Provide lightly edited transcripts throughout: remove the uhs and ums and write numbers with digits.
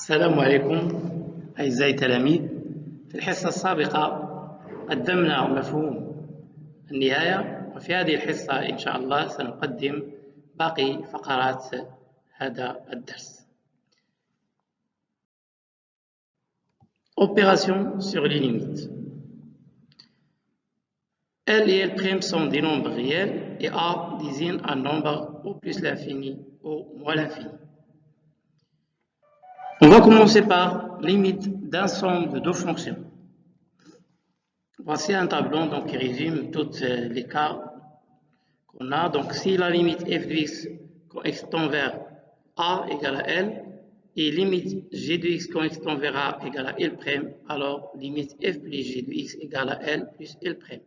السلام عليكم أعزائي التلاميذ. في الحصة السابقة قدمنا مفهوم النهاية، وفي هذه الحصة إن شاء الله سنقدم باقي فقرات هذا الدرس. Opération sur les limites. L et L' sont des nombres réels et A désigne un nombre au plus l'infini ou moins l'infini. On va commencer par limite d'un somme de deux fonctions. Voici un tableau qui résume tous les cas qu'on a. Donc, si la limite f de x tend vers a égale à L et limite g de x tend vers a égale à L', alors limite f plus g de x égale à L plus L'.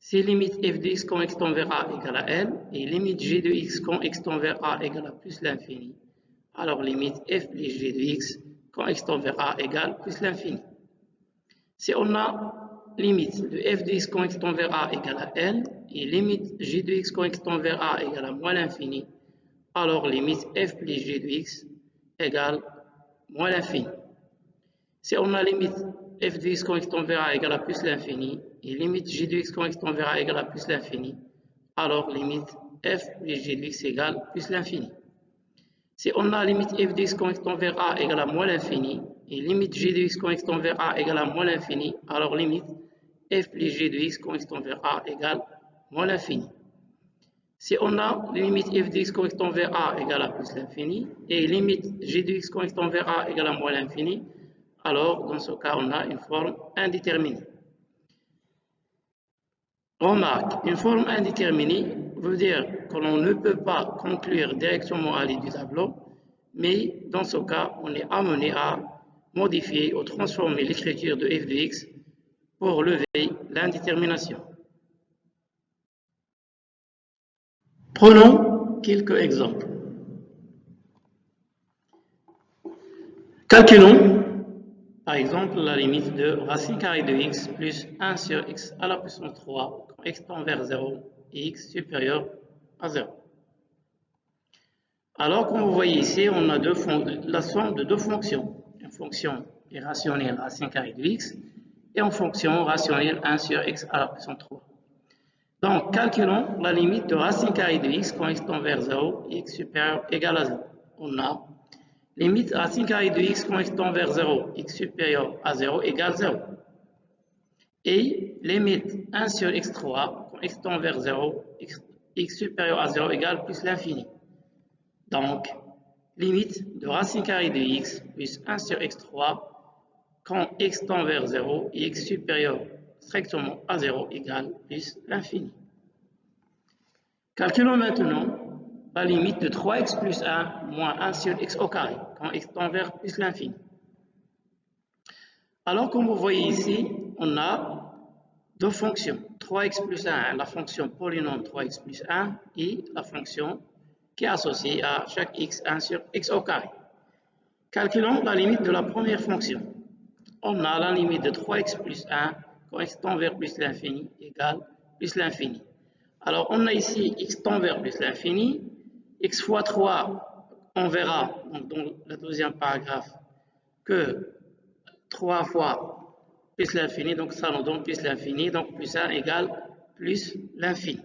Si limite f de x tend vers a égale à L et limite g de x tend vers a égale à plus l'infini, alors limite f plus g de x tend vers a égale plus l'infini. Si on a limite de f de x tend vers a égale à L et limite g de x tend vers a égale à moins l'infini, alors limite f plus g de x égale moins l'infini. Si on a limite f de x tend vers a égale à plus l'infini et limite g de x tend vers a égale à plus l'infini, alors limite f plus g de x égale plus l'infini. Si on a limite f de x tend vers a égale à moins l'infini et limite g de x tend vers a égale à moins l'infini, alors limite f plus g de x tend vers a égale moins l'infini. Si on a limite f de x tend vers a égale à plus l'infini et limite g de x tend vers a égale à moins l'infini, alors dans ce cas on a une forme indéterminée. Remarque, une forme indéterminée veut dire que l'on ne peut pas conclure directement à l'aide du tableau, mais dans ce cas, on est amené à modifier ou transformer l'écriture de f de x pour lever l'indétermination. Prenons quelques exemples. Calculons par exemple la limite de racine carrée de x plus 1 sur x à la puissance 3 quand x tend vers 0 et x supérieur à 0. Alors, comme vous voyez ici, on a la somme de deux fonctions. Une fonction irrationnelle racine carrée de x et une fonction rationnelle 1 sur x à la puissance 3. Donc, calculons la limite de racine carrée de x quand x tend vers 0 et x supérieur égal à 0. On a limite racine carrée de x quand x tend vers 0, x supérieur à 0 égale 0. Et limite 1 sur x3 quand x tend vers 0, x supérieur à 0 égale plus l'infini. Donc, limite de racine carrée de x plus 1 sur x3 quand x tend vers 0 et x supérieur strictement à 0 égale plus l'infini. Calculons maintenant la limite de 3x plus 1 moins 1 sur x au carré quand x tend vers plus l'infini. Alors, comme vous voyez ici, on a deux fonctions, 3x plus 1, la fonction polynôme 3x plus 1 et la fonction qui est associée à chaque x 1 sur x au carré. Calculons la limite de la première fonction. On a la limite de 3x plus 1 quand x tend vers plus l'infini égale plus l'infini. Alors, on a ici x tend vers plus l'infini, x fois 3, on verra donc, dans le deuxième paragraphe que 3 fois plus l'infini, donc ça nous donne plus l'infini, donc plus 1 égale plus l'infini.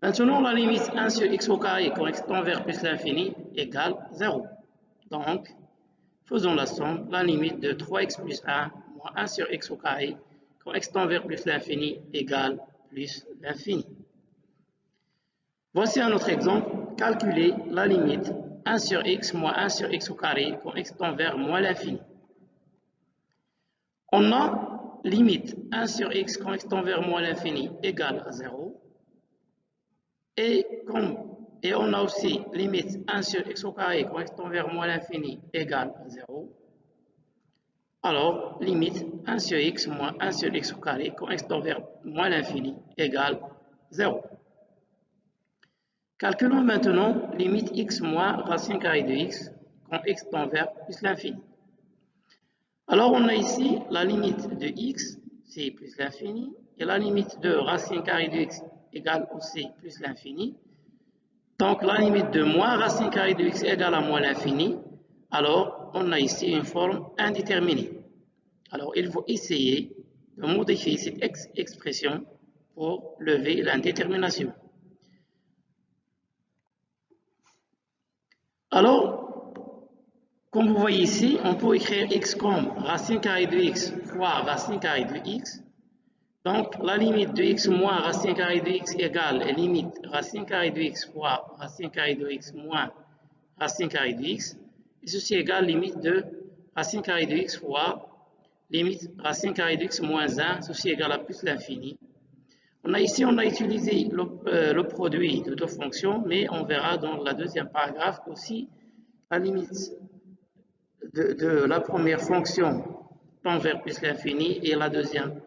Maintenant, la limite 1 sur x au carré quand x tend vers plus l'infini égale 0. Donc, faisons la somme, la limite de 3x plus 1 moins 1 sur x au carré quand x tend vers plus l'infini égale plus l'infini. Voici un autre exemple. Calculer la limite 1 sur x moins 1 sur x au carré quand x tend vers moins l'infini. On a limite 1 sur x quand x tend vers moins l'infini égale à 0. Et on a aussi limite 1 sur x au carré quand x tend vers moins l'infini égale à 0. Alors, limite 1 sur x moins 1 sur x au carré quand x tend vers moins l'infini égale 0. Calculons maintenant limite x moins racine carrée de x quand x tend vers plus l'infini. Alors, on a ici la limite de x, c'est plus l'infini, et la limite de racine carrée de x égale aussi plus l'infini. Donc, la limite de moins racine carrée de x égale à moins l'infini. alors on a ici une forme indéterminée. Alors il faut essayer de modifier cette expression pour lever l'indétermination. Alors, comme vous voyez ici, on peut écrire x comme racine carrée de x fois racine carrée de x. Donc, la limite de x moins racine carrée de x égale la limite racine carrée de x fois racine carrée de x moins racine carrée de x. Et ceci égale limite de racine carrée de x fois limite racine carrée de x moins 1, ceci égale à plus l'infini. Ici, on a utilisé le produit de deux fonctions, mais on verra dans la deuxième paragraphe aussi la limite de la première fonction tend vers plus l'infini et la deuxième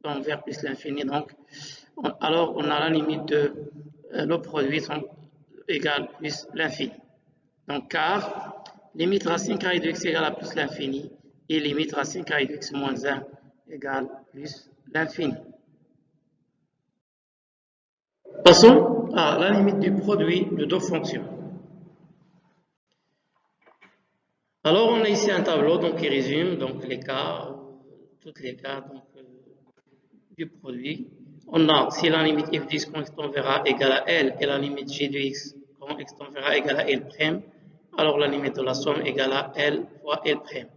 tend vers plus l'infini. Donc, alors on a la limite de le produit égale plus l'infini. Donc, car limite racine carrée de x égale à plus l'infini et limite racine carrée de x moins 1 égale plus l'infini. Passons à la limite du produit de deux fonctions. Alors, on a ici un tableau qui résume les cas, tous les cas du produit. On a, si la limite f de x quand x tend vers a égale à L et la limite g de x quand x tend vers a égale à L', alors la limite de la somme égale à L fois L'.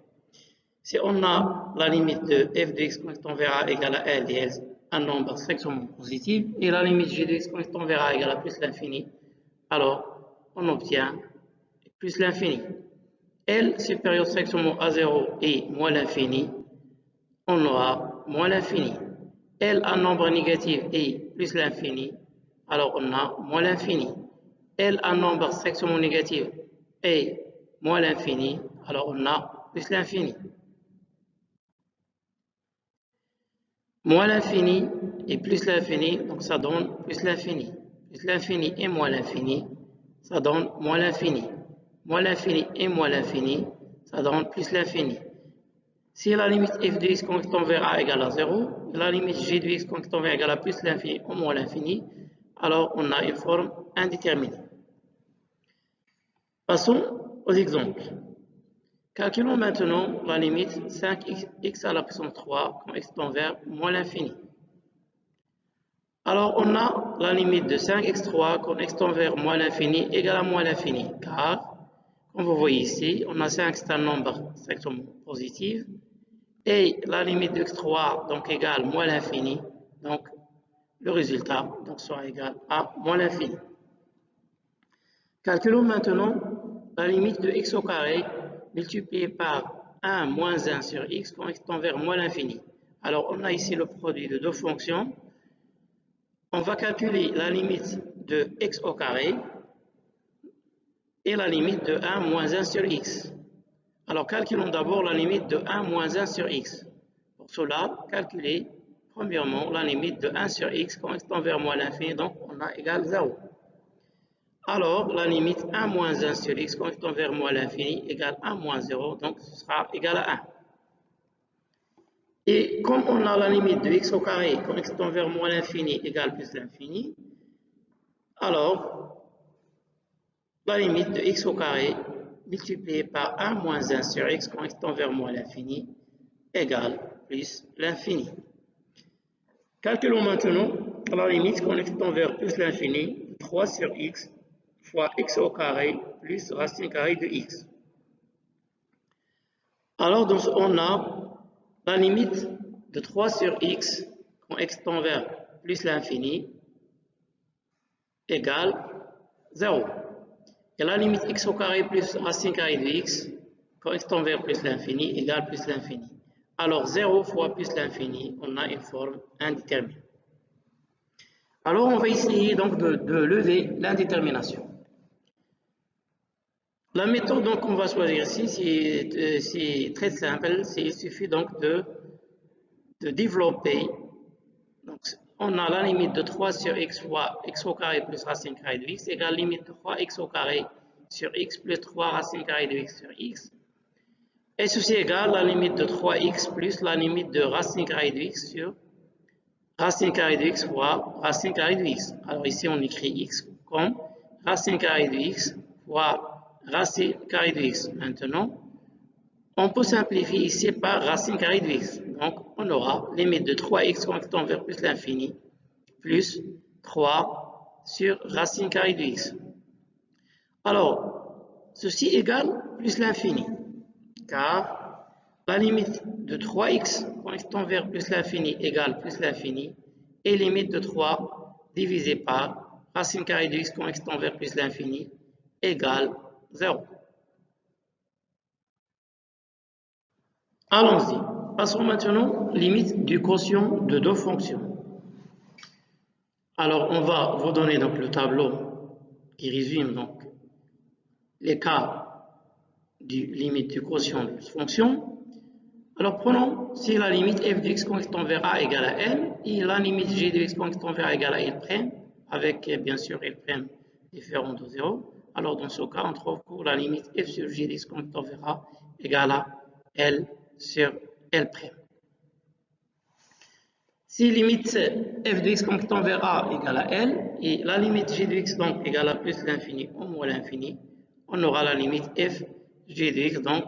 Si on a la limite de f de x quand x tend vers a égale à L et L un nombre strictement positif et la limite g de x quand x tend vers a égale à plus l'infini, alors on obtient plus l'infini. L supérieur strictement à 0 et moins l'infini, on aura moins l'infini. L un nombre négatif et plus l'infini, alors on a moins l'infini. L un nombre strictement négatif et moins l'infini, alors on a plus l'infini. Moins l'infini et plus l'infini, donc ça donne plus l'infini. Plus l'infini et moins l'infini, ça donne moins l'infini. Moins l'infini et moins l'infini, ça donne plus l'infini. Si la limite f de x quand x tend vers a égale à 0, et la limite g de x quand x tend vers a égale à plus l'infini ou moins l'infini, alors on a une forme indéterminée. Passons aux exemples. Calculons maintenant la limite 5x à la puissance 3 quand x tend vers moins l'infini. Alors on a la limite de 5x3 quand x tend vers moins l'infini égale à moins l'infini, car, comme vous voyez ici, on a 5 c'est un nombre strictement positif, et la limite de x3 donc égale moins l'infini, donc le résultat sera égal à moins l'infini. Calculons maintenant la limite de x au carré multiplié par 1 moins 1 sur x quand x tend vers moins l'infini. Alors on a ici le produit de deux fonctions. On va calculer la limite de x au carré et la limite de 1 moins 1 sur x. Alors calculons d'abord la limite de 1 moins 1 sur x. Pour cela, calculez premièrement la limite de 1 sur x quand x tend vers moins l'infini, donc on a égal 0. Alors la limite 1 moins 1 sur x quand x tend vers moins l'infini égale 1 moins 0, donc ce sera égal à 1. Et comme on a la limite de x au carré quand x tend vers moins l'infini égale plus l'infini, alors la limite de x au carré multiplié par 1 moins 1 sur x quand x tend vers moins l'infini égale plus l'infini. Calculons maintenant la limite quand x tend vers plus l'infini de 3 sur x fois x au carré plus racine carrée de x. Alors on a la limite de 3 sur x quand x tend vers plus l'infini égale 0. Et la limite x au carré plus racine carrée de x quand x tend vers plus l'infini égale plus l'infini. Alors 0 fois plus l'infini, on a une forme indéterminée. Alors on va essayer donc de lever l'indétermination. La méthode qu'on va choisir ici, c'est très simple. Il suffit donc de développer. Donc, on a la limite de 3 sur x fois x au carré plus racine carrée de x égale limite de 3x au carré sur x plus 3 racine carrée de x sur x. Et ceci égale la limite de 3x plus la limite de racine carrée de x sur racine carrée de x fois racine carrée de x. Alors ici, on écrit x comme racine carrée de x fois racine carrée de x. Maintenant, on peut simplifier ici par racine carrée de x. Donc, on aura limite de 3x tend vers plus l'infini, plus 3 sur racine carrée de x. Alors, ceci égale plus l'infini, car la limite de 3x tend vers plus l'infini égale plus l'infini, et limite de 3 divisé par racine carrée de x tend vers plus l'infini égale 0. Allons-y. Passons maintenant limite du quotient de deux fonctions. Alors, on va vous donner donc le tableau qui résume donc les cas du limite du quotient de fonction. Alors, prenons si la limite f de x tend vers a égale à l et la limite g de x tend vers a égale à l', avec bien sûr l' différent de 0. Alors, dans ce cas, on trouve que la limite f sur g de x tend vers a égale à l sur l'. Si limite f de x tend vers a égale à l et la limite g de x donc égale à plus l'infini ou moins l'infini, on aura la limite f g de x donc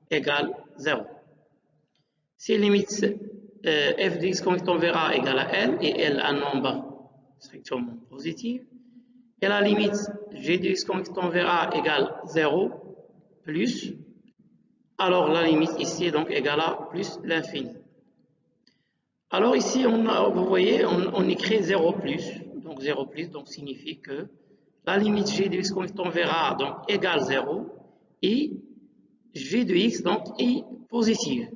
égale 0. Si limite f de x tend vers a égale à l et l un nombre strictement positif, et la limite g de x tend vers a égale 0 plus, alors la limite ici est donc égale à plus l'infini. Alors ici, vous voyez, on écrit 0 plus. Donc 0 plus donc, signifie que la limite g de x tend vers a donc, égale 0 et g de x donc, est positive.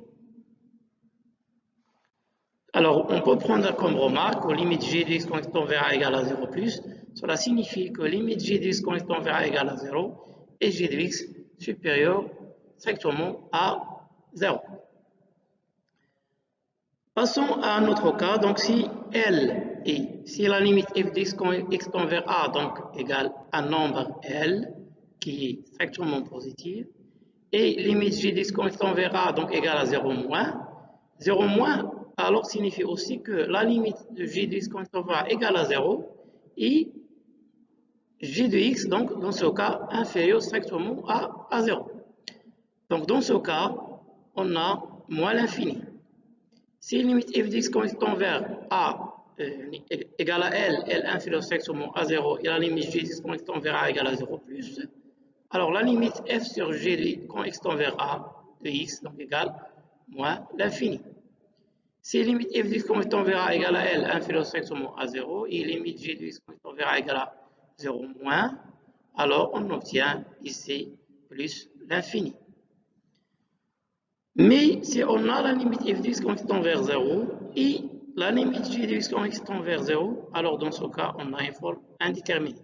Alors, on peut prendre comme remarque que limite g de x tend vers a égale à 0 plus. Cela signifie que limite g de x tend vers a égale à 0 et g de x supérieur strictement à 0. Passons à un autre cas. Donc, si L est, si la limite f de x tend vers a donc égale un nombre L qui est strictement positif, et limite g de x tend vers a donc égale à 0 moins, 0 moins alors signifie aussi que la limite de g de x tend vers a égale à 0 et g de x donc dans ce cas inférieur strictement à 0. Donc, dans ce cas, on a moins l'infini. Si limite f de x tend vers a égale à l, l inférieur strictement à 0 et la limite g de x tend vers a égale à 0 plus, alors la limite f sur g de x tend vers a de x donc égale moins l'infini. Si limite f de x tend vers a égale à l inférieur strictement à 0 et limite g de x tend vers a égale à 0 moins, alors on obtient ici plus l'infini. Mais si on a la limite f de x tend vers 0 et la limite g de x tend vers 0, alors dans ce cas, on a une forme indéterminée.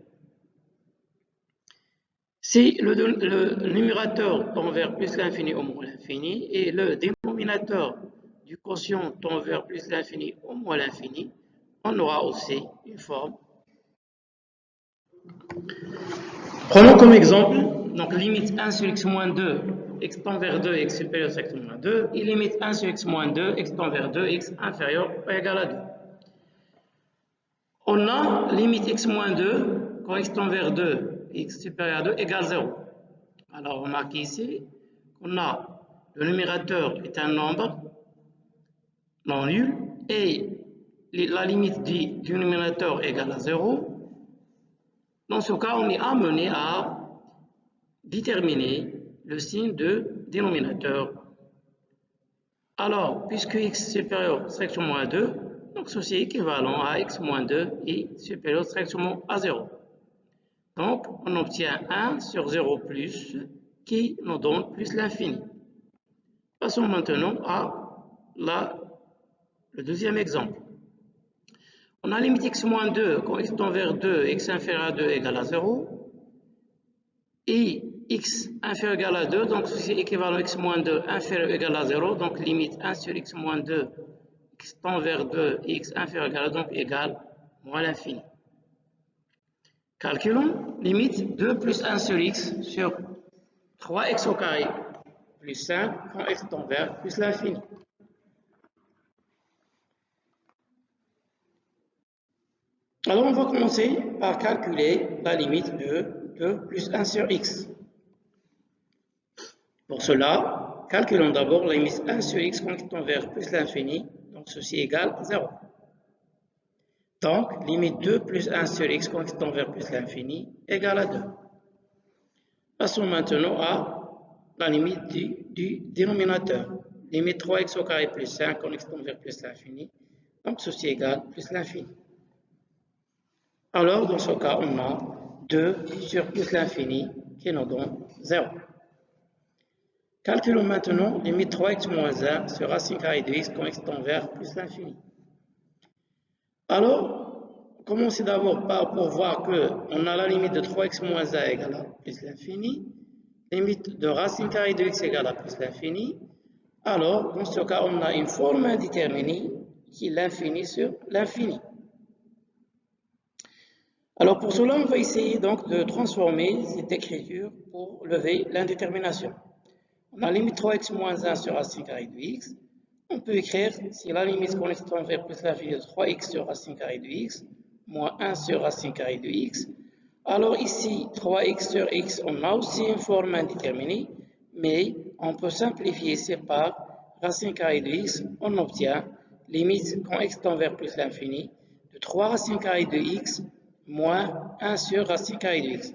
Si le numérateur tend vers plus l'infini ou moins l'infini et le dénominateur du quotient tend vers plus l'infini ou moins l'infini, on aura aussi une forme. Prenons comme exemple, donc limite 1 sur x moins 2, x tend vers 2, x supérieur à x moins 2, et limite 1 sur x moins 2, x tend vers 2, x inférieur ou égal à 2. On a limite x moins 2, quand x tend vers 2, x supérieur à 2 égale 0. Alors remarquez ici qu'on a le numérateur est un nombre non nul et la limite du numérateur égale à 0. Dans ce cas, on est amené à déterminer le signe de dénominateur. Alors, puisque x supérieur strictement à 2, donc ceci est équivalent à x moins 2 et supérieur strictement à 0. Donc, on obtient 1 sur 0 plus qui nous donne plus l'infini. Passons maintenant à le deuxième exemple. On a limite x moins 2 quand x tend vers 2, x inférieur à 2 égale à 0. Et x inférieur égal à 2, donc ceci est équivalent à x moins 2 inférieur égal à 0, donc limite 1 sur x moins 2, x tend vers 2, et x inférieur égal à 2, donc égale moins l'infini. Calculons limite 2 plus 1 sur x sur 3x au carré plus 5 quand x tend vers plus l'infini. Alors on va commencer par calculer la limite de 2 plus 1 sur x. Pour cela, calculons d'abord la limite 1 sur x quand tend vers plus l'infini, donc ceci égale 0. Donc, limite 2 plus 1 sur x quand tend vers plus l'infini égale à 2. Passons maintenant à la limite du dénominateur. Limite 3x au carré plus 5 quand x tend vers plus l'infini, donc ceci égale plus l'infini. Alors, dans ce cas, on a 2 sur plus l'infini qui nous donne 0. Calculons maintenant limite 3x moins 1 sur racine carrée de x quand x tend vers plus l'infini. Alors, commencez d'abord pour voir qu'on a la limite de 3x moins 1 égale à plus l'infini, limite de racine carrée de x égale à plus l'infini. Alors, dans ce cas, on a une forme indéterminée qui est l'infini sur l'infini. Alors, pour cela, on va essayer donc de transformer cette écriture pour lever l'indétermination. On a limite 3x moins 1 sur racine carrée de x. On peut écrire, si la limite quand x tend vers plus l'infini de 3x sur racine carrée de x, moins 1 sur racine carrée de x. Alors ici, 3x sur x, on a aussi une forme indéterminée, mais on peut simplifier ces par racine carrée de x, on obtient limite quand x tend vers plus l'infini de 3 racine carrée de x moins 1 sur racine carrée de x.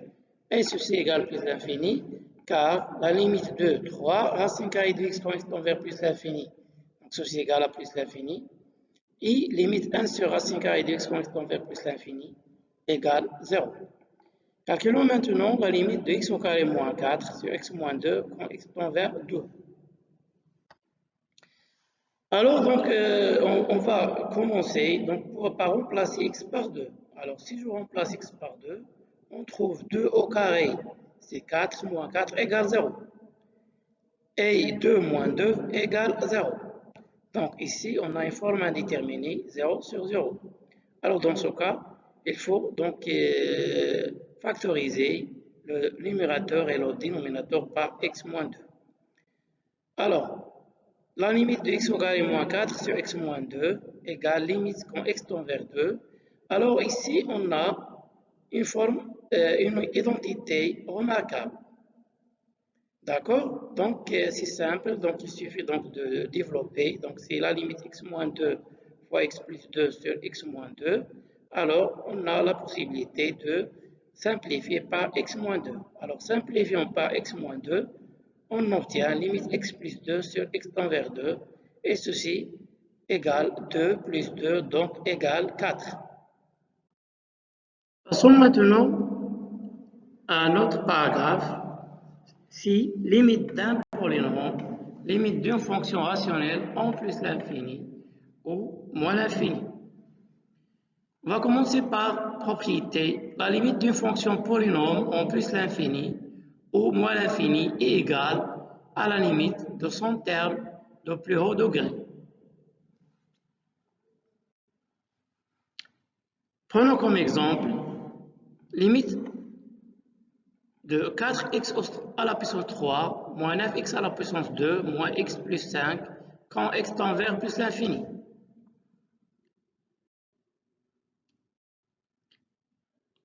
Et ceci égale plus l'infini, car la limite de 3 racine carrée de x quand x tend vers plus l'infini, donc ceci égale à plus l'infini, et limite 1 sur racine carrée de x quand x tend vers plus l'infini égale 0. Calculons maintenant la limite de x au carré moins 4 sur x moins 2 quand x tend vers 2. Alors, donc, on va commencer par remplacer x par 2. Alors, si je remplace x par 2, on trouve 2 au carré, c'est 4 moins 4 égale 0. Et 2 moins 2 égale 0. Donc, ici, on a une forme indéterminée, 0 sur 0. Alors, dans ce cas, il faut donc factoriser le numérateur et le dénominateur par x moins 2. Alors, la limite de x au carré moins 4 sur x moins 2 égale limite quand x tend vers 2. Alors ici, on a une identité remarquable. D'accord? Donc, c'est simple. Donc, il suffit donc de développer. Donc, c'est la limite x moins 2 fois x plus 2 sur x moins 2. Alors, on a la possibilité de simplifier par x moins 2. Alors, simplifions par x moins 2. On obtient limite x plus 2 sur x tend vers 2, et ceci égale 2 plus 2, donc égale 4. Passons maintenant à un autre paragraphe. Si limite d'un polynôme, limite d'une fonction rationnelle en plus l'infini ou moins l'infini. On va commencer par propriété. La limite d'une fonction polynôme en plus l'infini ou moins l'infini est égale à la limite de son terme de plus haut degré. Prenons comme exemple limite de 4x à la puissance 3 moins 9x à la puissance 2 moins x plus 5 quand x tend vers plus l'infini.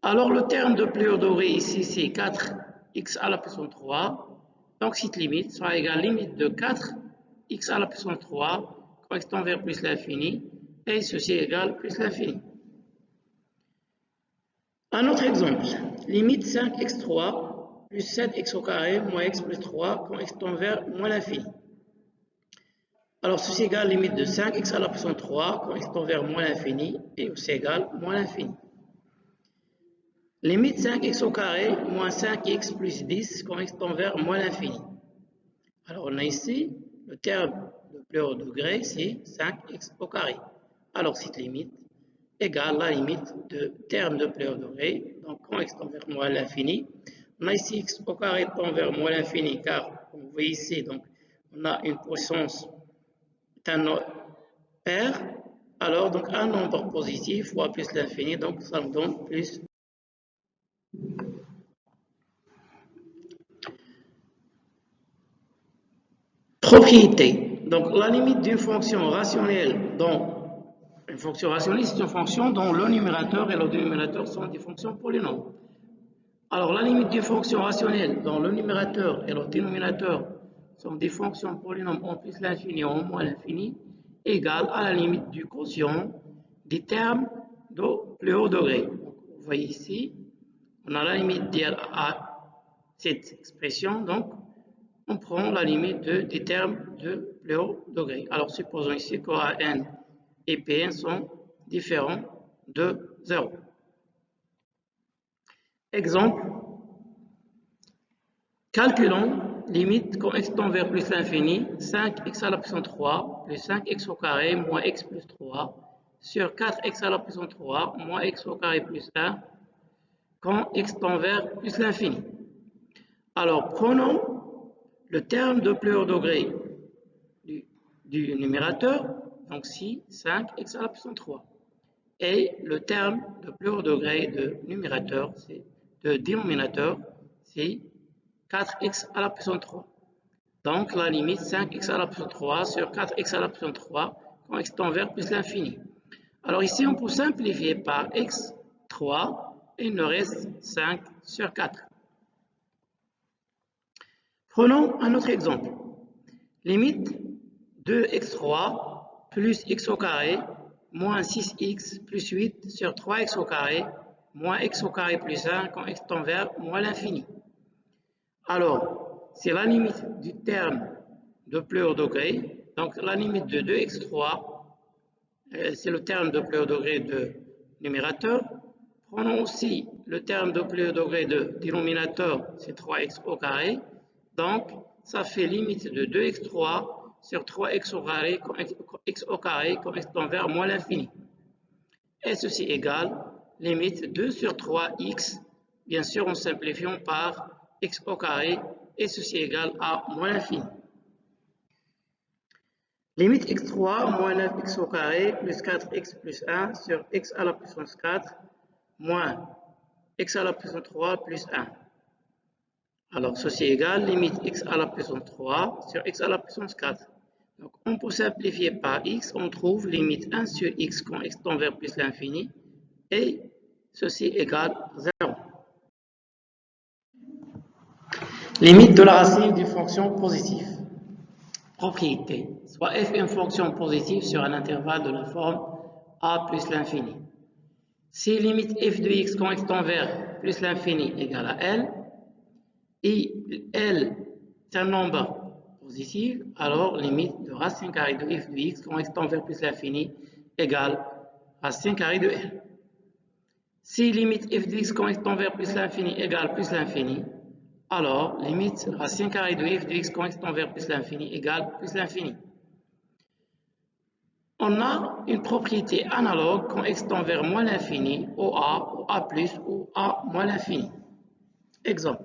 Alors le terme de plus haut degré ici c'est 4x à la puissance 3. Donc cette limite sera égale à la limite de 4x à la puissance 3 quand x tend vers plus l'infini, et ceci égale plus l'infini. Un autre exemple, limite 5x3 plus 7x au carré moins x plus 3 quand x tend vers moins l'infini. Alors ceci égale la limite de 5x à la puissance 3 quand x tend vers moins l'infini, et aussi égale moins l'infini. Limite 5x au carré moins 5x plus 10 quand x tend vers moins l'infini. Alors on a ici le terme de plus haut degré, c'est 5x au carré. Alors cette limite égale la limite de terme de plus haut degré, donc quand x tend vers moins l'infini. On a ici x au carré tend vers moins l'infini, car comme vous voyez ici, donc on a une puissance d'un pair. Alors donc un nombre positif fois plus l'infini, donc ça me donne plus. Propriété. Donc la limite d'une fonction rationnelle une fonction rationnelle, c'est une fonction dont le numérateur et le dénominateur sont des fonctions polynômes. Alors la limite d'une fonction rationnelle dont le numérateur et le dénominateur sont des fonctions polynômes en plus l'infini ou en moins l'infini égales à la limite du quotient des termes de plus haut degré. Donc, vous voyez ici, on a la limite d'IL à cette expression, donc on prend la limite des termes de plus haut degré. Alors supposons ici que AN et Pn sont différents de 0. Exemple, calculons limite quand x tend vers plus l'infini, 5x à la puissance 3 plus 5x au carré moins x plus 3 sur 4x à la puissance 3 moins x au carré plus 1 quand x tend vers plus l'infini. Alors prenons le terme de plus haut degré du numérateur, donc ici 5x à la puissance 3. Et le terme de plus haut degré de numérateur, c'est de dénominateur, c'est 4x à la puissance 3. Donc la limite 5x à la puissance 3 sur 4x à la puissance 3 quand x tend vers plus l'infini. Alors ici on peut simplifier par x3 et il nous reste 5 sur 4. Prenons un autre exemple. Limite de x3 plus x au carré moins 6x plus 8 sur 3x au carré moins x au carré plus 1 quand x tend vers moins l'infini. Alors, c'est la limite du terme de plus haut degré. Donc, la limite de 2x3, c'est le terme de plus haut degré de numérateur. Prenons aussi le terme de plus haut degré de dénominateur, c'est 3x au carré. Donc, ça fait limite de 2x3 sur 3x au carré quand x tend vers moins l'infini. Et ceci égale limite 2 sur 3x, bien sûr en simplifiant par x au carré, et ceci égale à moins l'infini. Limite x3 moins 9x au carré plus 4x plus 1 sur x à la puissance 4 moins x à la puissance 3 plus 1. Alors, ceci égale limite x à la puissance 3 sur x à la puissance 4. Donc, on peut simplifier par x, on trouve limite 1 sur x quand x tend vers plus l'infini, et ceci égale 0. Limite de la racine d'une fonction positive. Propriété. Soit f est une fonction positive sur un intervalle de la forme a plus l'infini. Si limite f de x quand x tend vers plus l'infini égale à L, et L est un nombre positif, alors limite de racine carrée de f de x quand x tend vers plus l'infini égale racine carrée de L. Si limite f de x quand x tend vers plus l'infini égale plus l'infini, alors limite racine carrée de f de x quand x tend vers plus l'infini égale plus l'infini. On a une propriété analogue quand x tend vers moins l'infini, OA, ou A+, ou A moins l'infini. Exemple.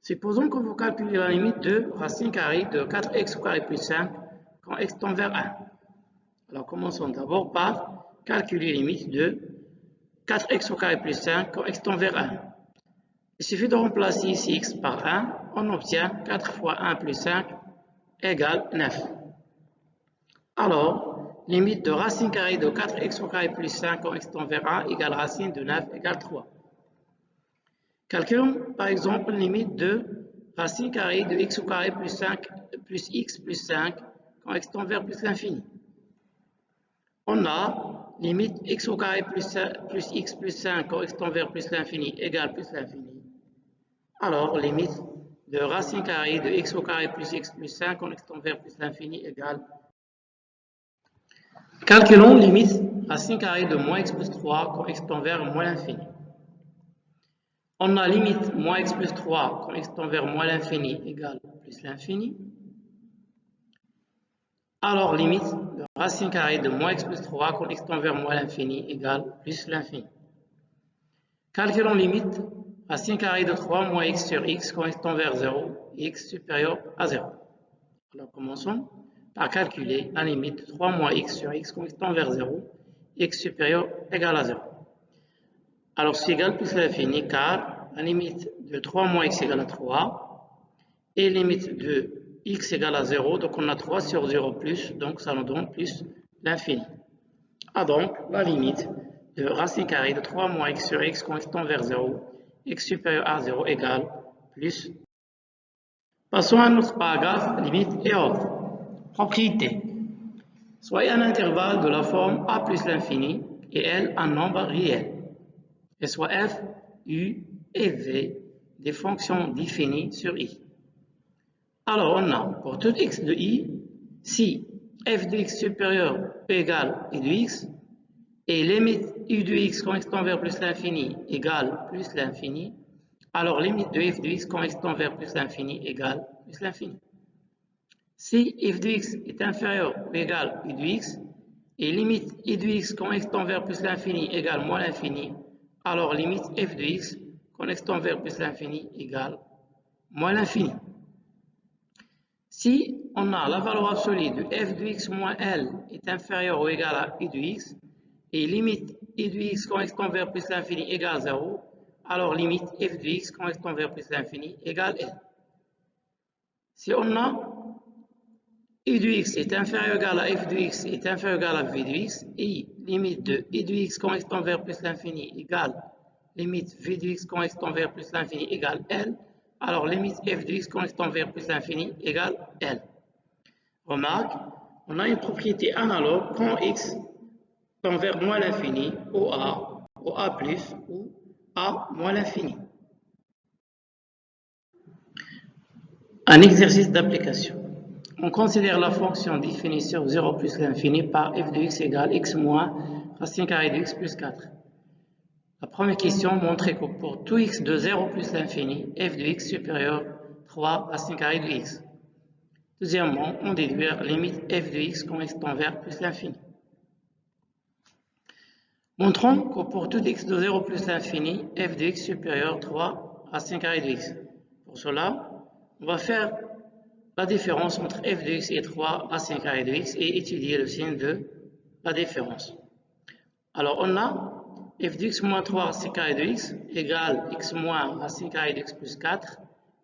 Supposons que vous calculez la limite de racine carrée de 4x au carré plus 5 quand x tend vers 1. Alors commençons d'abord par calculer la limite de 4x au carré plus 5 quand x tend vers 1. Il suffit de remplacer ici x par 1, on obtient 4 fois 1 plus 5 égale 9. Alors, limite de racine carrée de 4x au carré plus 5 quand x tend vers 1 égale racine de 9 égale 3. Calculons par exemple limite de racine carrée de x au carré plus 5 plus x plus 5 quand x tend vers plus l'infini. On a limite x au carré plus x plus 5 quand x tend vers plus l'infini égale plus l'infini. Alors limite de racine carrée de x au carré plus x plus 5 quand x tend vers plus l'infini égale. Calculons limite racine carrée de moins x plus 3 quand x tend vers moins l'infini. On a limite moins x plus 3 quand x tend vers moins l'infini égale plus l'infini. Alors limite de racine carrée de moins x plus 3 quand x tend vers moins l'infini égale plus l'infini. Calculons limite racine carrée de 3 moins x sur x quand x tend vers 0 et x supérieur à 0. Alors commençons par calculer la limite de 3 moins x sur x quand x tend vers 0 et x supérieur égale à 0. Alors c'est égal plus l'infini car la limite de 3 moins x égale à 3 et limite de x égale à 0, donc on a 3 sur 0 plus, donc ça nous donne plus l'infini. Ah donc la limite de racine carrée de 3 moins x sur x quand x tend vers 0, x supérieur à 0 égale plus. Passons à notre paragraphe, limite et ordre. Propriété. Soit un intervalle de la forme a plus l'infini et L un nombre réel. Et soit f, u et v des fonctions définies sur i. Alors on a pour tout x de i, si f de x supérieur ou égal i de x et limite u de x quand x tend vers plus l'infini égale plus l'infini, alors limite de f de x quand x tend vers plus l'infini égale plus l'infini. Si f de x est inférieur ou égal u de x et limite i de x quand x tend vers plus l'infini égale moins l'infini, alors limite f de x quand x tend vers plus l'infini égale moins l'infini. Si on a la valeur absolue de f de x moins L est inférieure ou égale à i de x et limite i de x quand x tend vers plus l'infini égale 0, alors limite f de x quand x tend vers plus l'infini égale L. Si on a i de x est inférieur ou égal à f de x est inférieur ou égal à v de x et limite de i de x quand x tend vers plus l'infini égale limite v de x quand x tend vers plus l'infini égale L, alors limite f de x quand x tend vers plus l'infini égale L. Remarque, on a une propriété analogue quand x tend vers moins l'infini, au a plus ou a moins l'infini. Un exercice d'application. On considère la fonction définie sur 0 plus l'infini par f de x égale x moins racine carrée de x plus 4. La première question montre que pour tout x de 0 plus l'infini, f de x supérieur 3 racine carrée de x. Deuxièmement, on déduire limite f de x quand x tend vers plus l'infini. Montrons que pour tout x de 0 plus l'infini, f de x supérieur 3 racine carrée de x. Pour cela, on va faire la différence entre f de x et 3 racine carrée de x et étudier le signe de la différence. Alors, on a f de x moins 3 racine carrée de x égale x moins racine carrée de x plus 4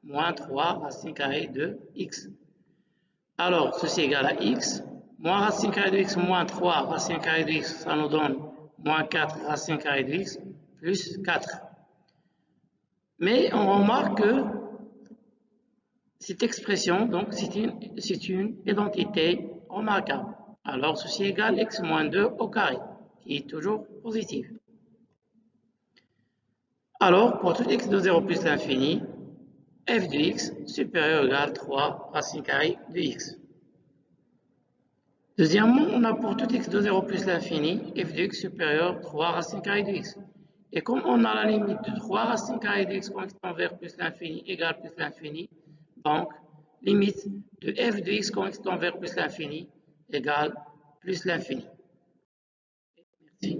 moins 3 racine carrée de x. Alors, ceci est égal à x, moins racine carrée de x moins 3 racine carrée de x, ça nous donne moins 4 racine carrée de x plus 4. Mais on remarque que cette expression, donc, c'est une identité remarquable. Alors, ceci est égal à x moins 2 au carré, qui est toujours positif. Alors, pour tout x de 0 plus l'infini, f de x supérieur ou égal à 3 racine carrée de x. Deuxièmement, on a pour tout x de 0 plus l'infini, f de x supérieur 3 racine carrée de x. Et comme on a la limite de 3 racine carrée de x quand x tend vers plus l'infini égale plus l'infini, donc limite de f de x quand x tend vers plus l'infini égale plus l'infini. Merci.